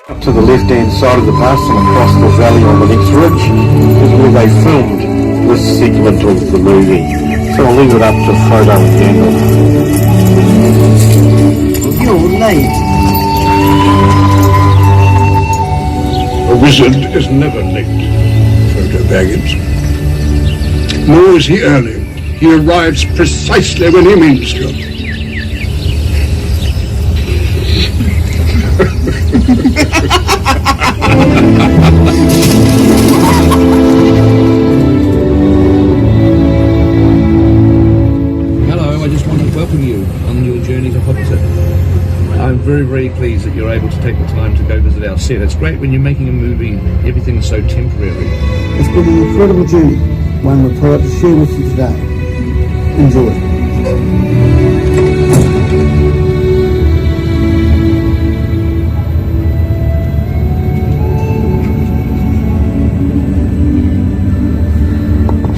Up to the left-hand side of the bus and across the valley on the next ridge is where they filmed this segment of the movie. So I'll leave it up to Frodo and Gandalf. You're late. A wizard is never late, Frodo Baggins. Nor is he early. He arrives precisely when he means to. Hello, I just want to welcome you on your journey to Hobbiton. I'm very, very pleased that you're able to take the time to go visit our set. It's great when you're making a movie, everything's so temporary. It's been an incredible journey, one we're proud to share with you today. Enjoy.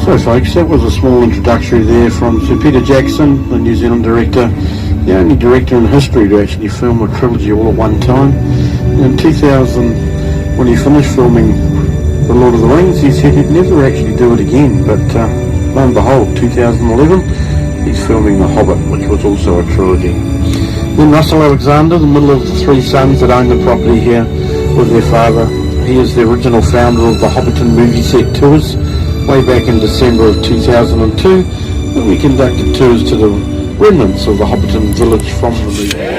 So folks, that was a small introductory there from Sir Peter Jackson, the New Zealand director, the only director in history to actually film a trilogy all at one time. In 2000, when he finished filming The Lord of the Rings, he said he'd never actually do it again, but lo and behold, 2011, he's filming The Hobbit, which was also a trilogy. Then Russell Alexander, the middle of the three sons that own the property here with their father. He is the original founder of the Hobbiton movie set tours, way back in December of 2002, when we conducted tours to the remnants of the Hobbiton village from the movie.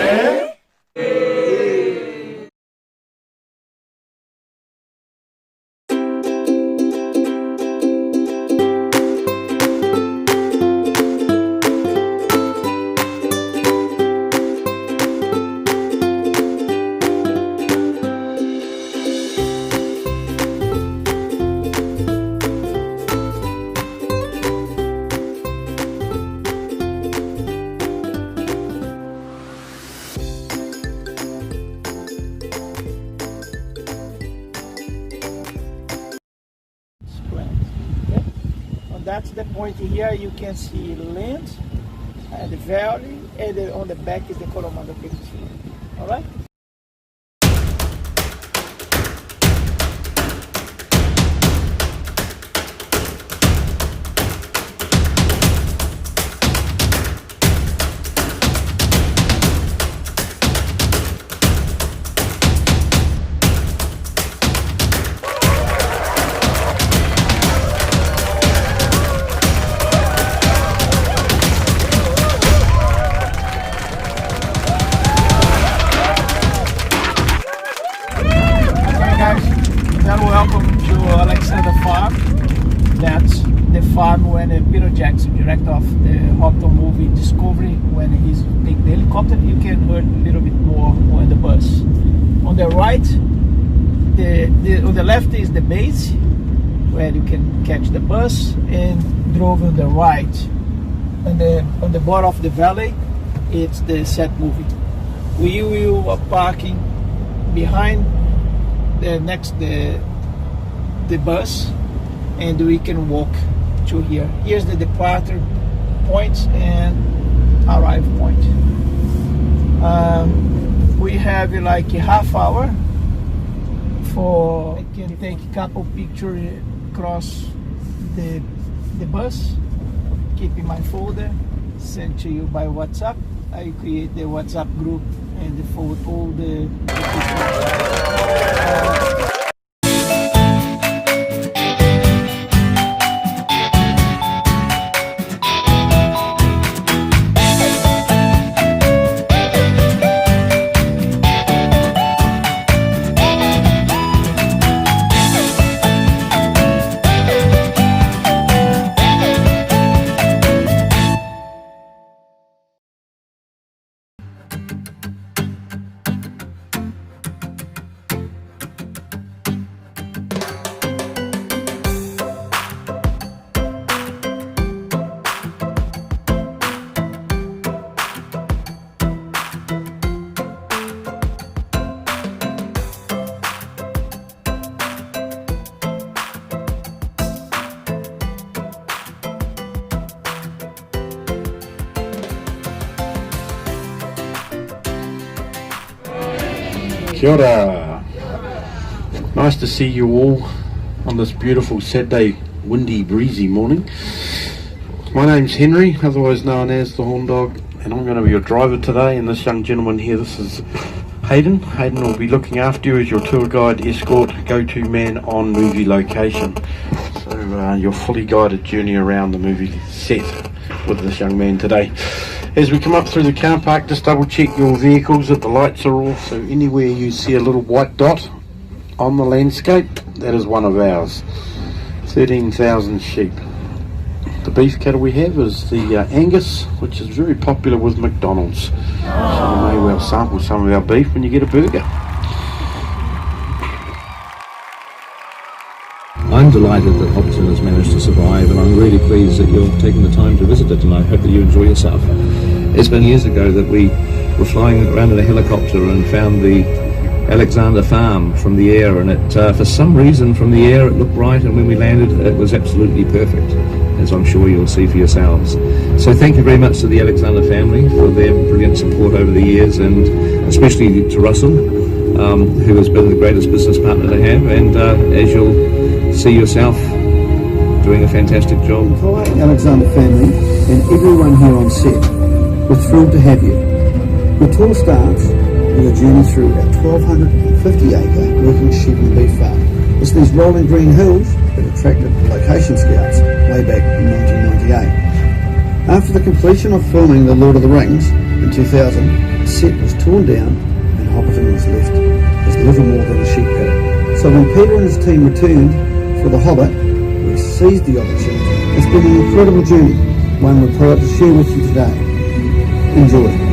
That's the point here. You can see land, the valley, and on the back is the Coromandel Peninsula. All right. Welcome to Alexander Farm. That's the farm when Peter Jackson, director of the Hobbiton movie Discovery, when he's taking the helicopter, you can hear a little bit more on the bus. On the right, on the left is the base, where you can catch the bus, and drove on the right. And on the bottom of the valley, it's the set movie. We will parking behind the bus, and we can walk to here. Here's the departure point and arrive point. We have like a half hour for I can take a couple pictures across the bus, keep in my folder, send to you by WhatsApp. I create the WhatsApp group and forward all the Kia ora. Nice to see you all on this beautiful Saturday, windy, breezy morning. My name's Henry, otherwise known as the Horn Dog, and I'm going to be your driver today. And this young gentleman here, this is Hayden. Hayden will be looking after you as your tour guide, escort, go-to man on movie location. So your fully guided journey around the movie set with this young man today. As we come up through the car park, just double check your vehicles that the lights are off. So anywhere you see a little white dot on the landscape, that is one of ours. 13,000 sheep. The beef cattle we have is the Angus, which is very popular with McDonald's. So you may well sample some of our beef when you get a burger. I'm delighted that Hobbiton has managed to survive, and I'm really pleased that you're taking the time to visit it, and I hope that you enjoy yourself. It's been years ago that we were flying around in a helicopter and found the Alexander farm from the air, and it, for some reason from the air it looked right, and when we landed it was absolutely perfect, as I'm sure you'll see for yourselves. So thank you very much to the Alexander family for their brilliant support over the years, and especially to Russell, who has been the greatest business partner to have, and as you'll see yourself, doing a fantastic job. The entire Alexander family and everyone here on set, we're thrilled to have you. Your tour starts with a journey through our 1,250-acre working sheep and beef farm. It's these rolling green hills that attracted location scouts way back in 1998. After the completion of filming The Lord of the Rings in 2000, the set was torn down and Hobbiton was left as little more than a sheep paddock. So when Peter and his team returned for The Hobbit, we seized the opportunity. It's been an incredible journey, one we're proud to share with you today. Enjoy.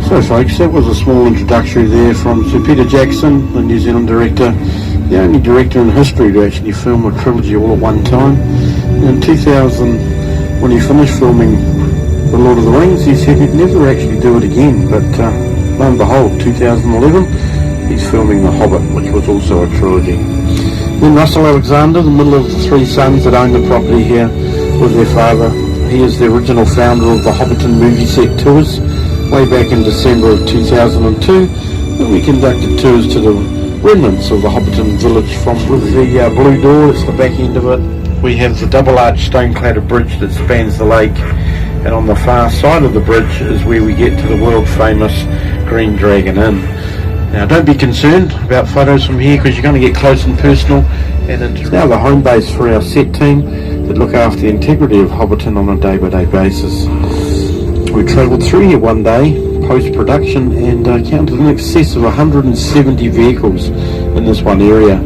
So folks, that was a small introductory there from Sir Peter Jackson, the New Zealand director, the only director in history to actually film a trilogy all at one time. In 2000, when he finished filming The Lord of the Rings, he said he'd never actually do it again, but lo and behold, 2011, he's filming The Hobbit, which was also a trilogy. Then Russell Alexander, the middle of the three sons that own the property here with their father. He is the original founder of the Hobbiton movie set tours, way back in December of 2002, and we conducted tours to the remnants of the Hobbiton village from with the blue door. It's the back end of it. We have the double arch stone-cladded bridge that spans the lake, and on the far side of the bridge is where we get to the world famous Green Dragon Inn. Now don't be concerned about photos from here because you're going to get close and personal, and it's now the home base for our set team that look after the integrity of Hobbiton on a day-by-day basis. We travelled through here one day, post-production, and counted in excess of 170 vehicles in this one area.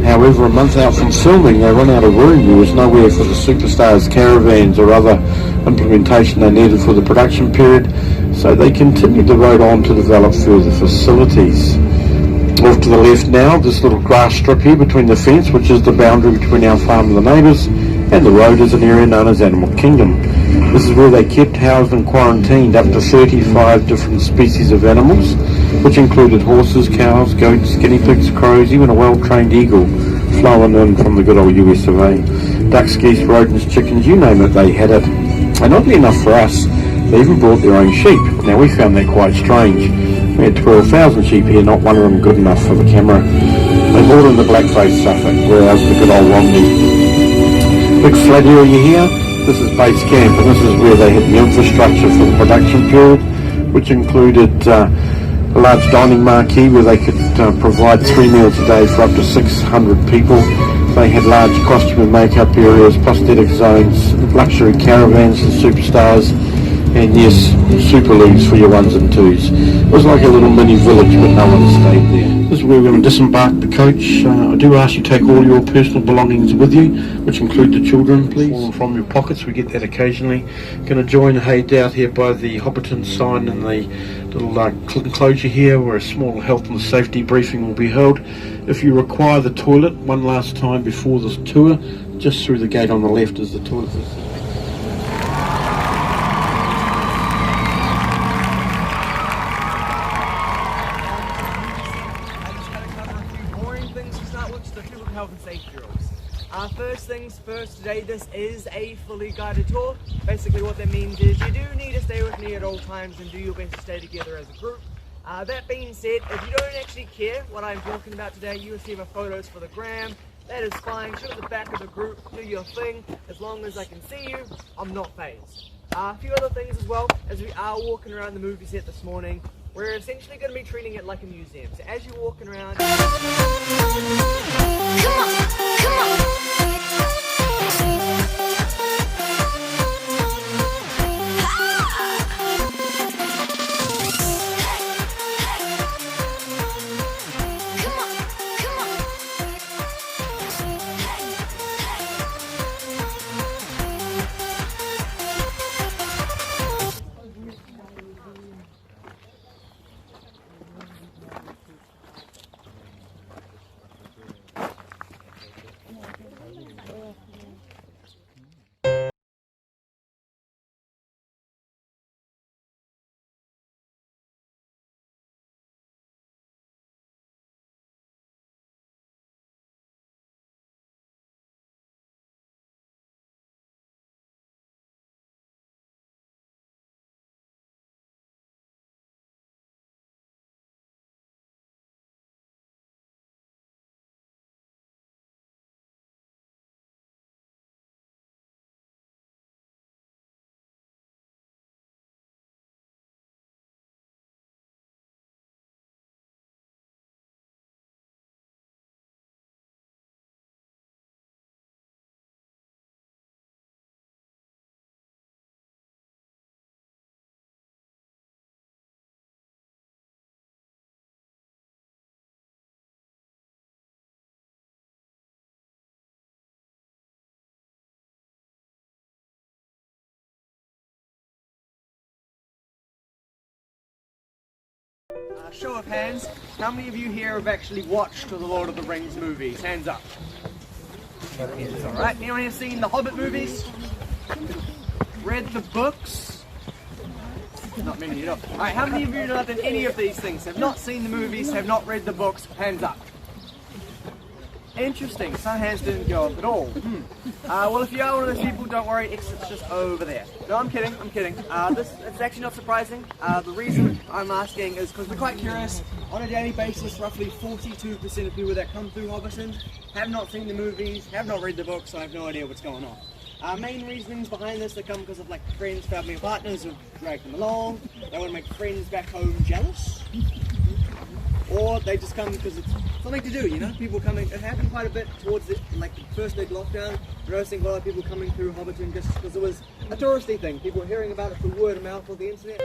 However, a month out from filming, they run out of room. There was nowhere for the superstars' caravans or other implementation they needed for the production period, so they continued the road on to develop further facilities. Off to the left now, this little grass strip here between the fence, which is the boundary between our farm and the neighbours, and the road is an area known as Animal Kingdom. This is where they kept, housed and quarantined up to 35 different species of animals, which included horses, cows, goats, guinea pigs, crows, even a well-trained eagle flown in from the good old US of A. Ducks, geese, rodents, chickens, you name it, they had it. And oddly enough for us, they even brought their own sheep. Now we found that quite strange. We had 12,000 sheep here, not one of them good enough for the camera. They brought in the black-faced Suffolk, whereas the good old Romney. Big flat area here. This is base camp, and this is where they had the infrastructure for the production period, which included a large dining marquee where they could provide 3 meals a day for up to 600 people. They had large costume and makeup areas, prosthetic zones, luxury caravans for superstars, and yes, super looms for your ones and twos. It was like a little mini village, but no one stayed there. This is where we're going to disembark the coach. I do ask you to take all your personal belongings with you, which include the children, please. Falling from your pockets, we get that occasionally. Going to join Hayden out here by the Hobbiton sign in the little enclosure here where a small health and safety briefing will be held. If you require the toilet one last time before this tour, just through the gate on the left is the toilet facility. Health and safety rules. First things first, today this is a fully guided tour. Basically what that means is you do need to stay with me at all times and do your best to stay together as a group. That being said, if you don't actually care what I'm talking about today, you receive my photos for the gram, that is fine. Show the back of the group, do your thing. As long as I can see you, I'm not fazed. A few other things as well, as we are walking around the movie set this morning, we're essentially going to be treating it like a museum. So as you're walking around... Come on, come on. Show of hands, how many of you here have actually watched the Lord of the Rings movies? Hands up. It's alright. Anyone here seen the Hobbit movies? Read the books? Not many, you know. Alright, how many of you have not done any of these things? Have not seen the movies, have not read the books? Hands up. Interesting, some hands didn't go up at all. Well, if you are one of those people, don't worry, exit's just over there. No, I'm kidding, I'm kidding. It's actually not surprising. The reason I'm asking is because we're quite curious. On a daily basis, roughly 42% of people that come through Hobbiton have not seen the movies, have not read the books, so I have no idea what's going on. Main reasons behind this, they come because of like friends, family, or partners who drag them along. They want to make friends back home jealous. Or they just come because it's something to do, you know? People coming, it happened quite a bit towards the, like the first big lockdown. We're noticing a lot of people coming through Hobbiton just because it was a touristy thing. People were hearing about it through word of mouth or the internet.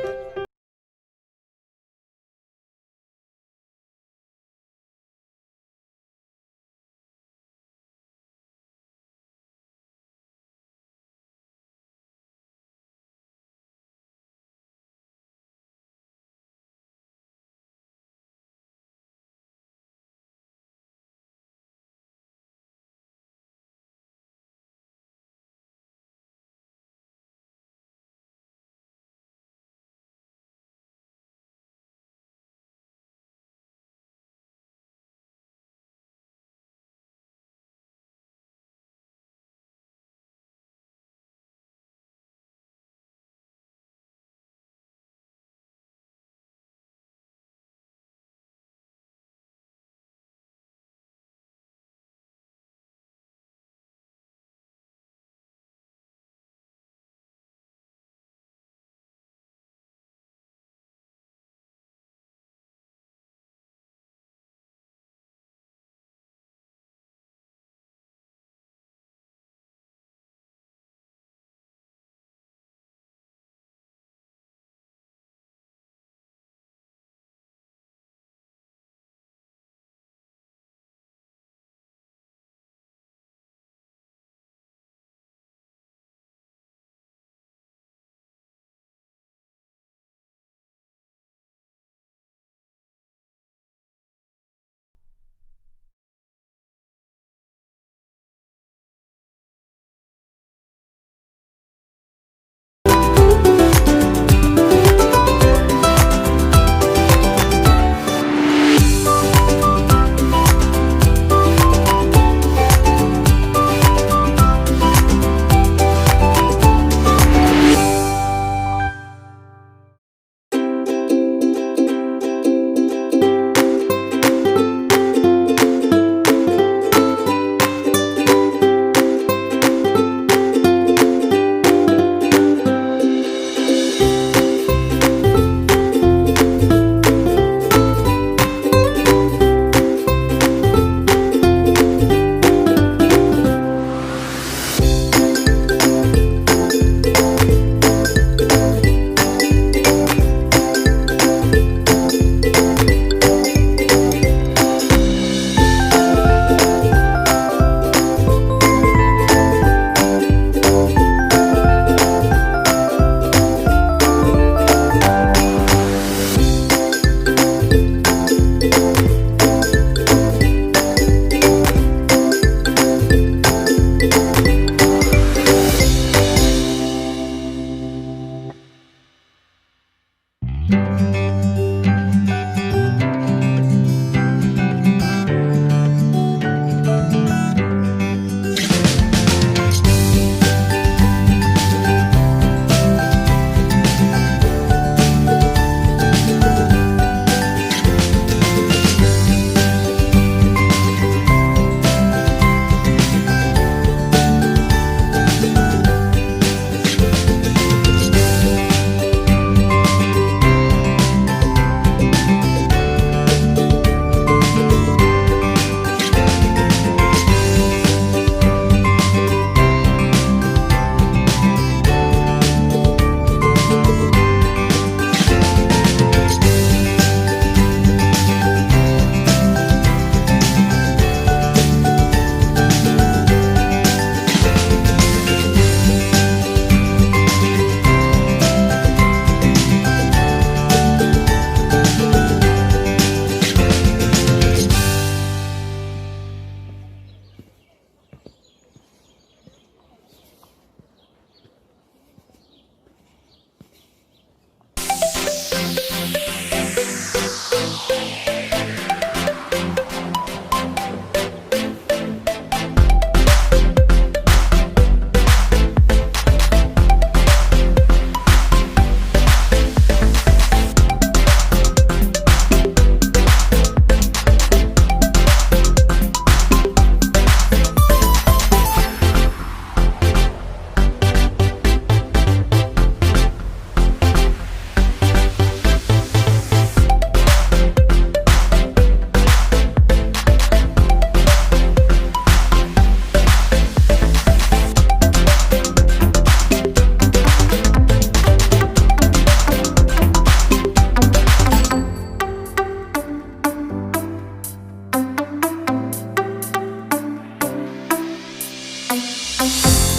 Bye.